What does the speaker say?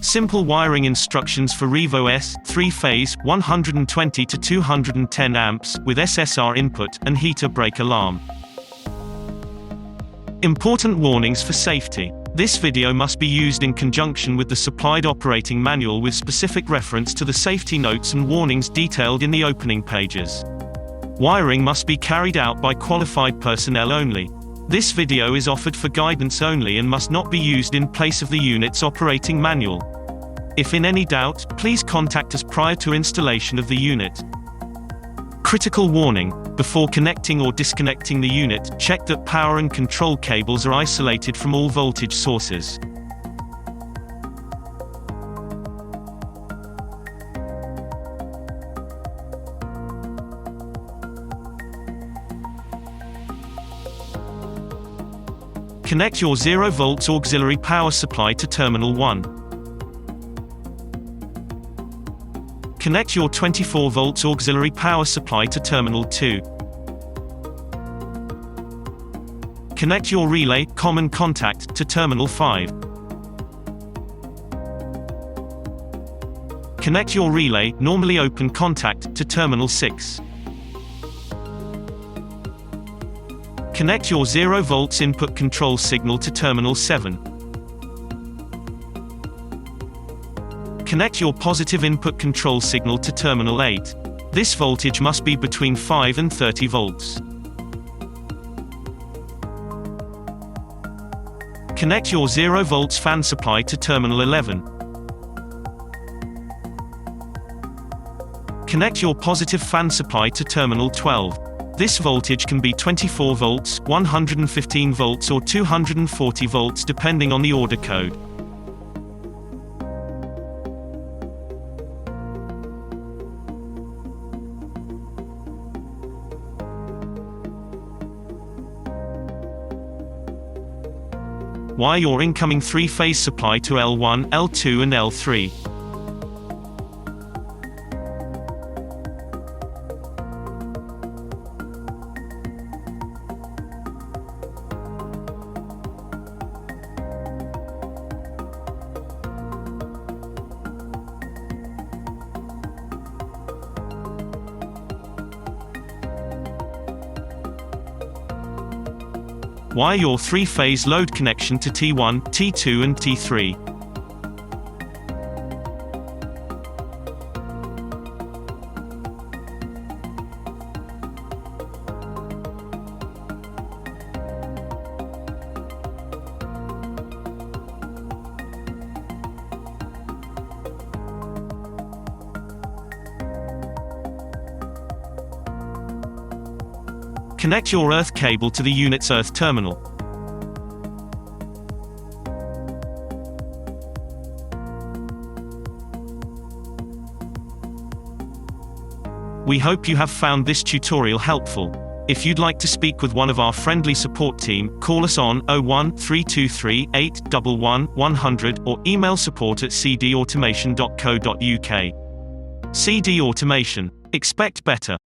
Simple wiring instructions for REVO-S, 3-phase, 120 to 210 amps, with SSR input, and heater brake alarm. Important warnings for safety. This video must be used in conjunction with the supplied operating manual with specific reference to the safety notes and warnings detailed in the opening pages. Wiring must be carried out by qualified personnel only. This video is offered for guidance only and must not be used in place of the unit's operating manual. If in any doubt, please contact us prior to installation of the unit. Critical warning: before connecting or disconnecting the unit, check that power and control cables are isolated from all voltage sources. Connect your 0 volts auxiliary power supply to terminal 1. Connect your 24 volts auxiliary power supply to terminal 2. Connect your relay, common contact, to terminal 5. Connect your relay, normally open contact, to terminal 6. Connect your 0 volts input control signal to terminal 7. Connect your positive input control signal to terminal 8. This voltage must be between 5 and 30 volts. Connect your 0 volts fan supply to terminal 11. Connect your positive fan supply to terminal 12. This voltage can be 24 volts, 115 volts or 240 volts depending on the order code. Wire your incoming 3-phase supply to L1, L2 and L3. Wire your 3-phase load connection to T1, T2 and T3. Connect your earth cable to the unit's earth terminal. We hope you have found this tutorial helpful. If you'd like to speak with one of our friendly support team, call us on 01 323 811 100 or email support@cdautomation.co.uk. CD Automation. Expect better.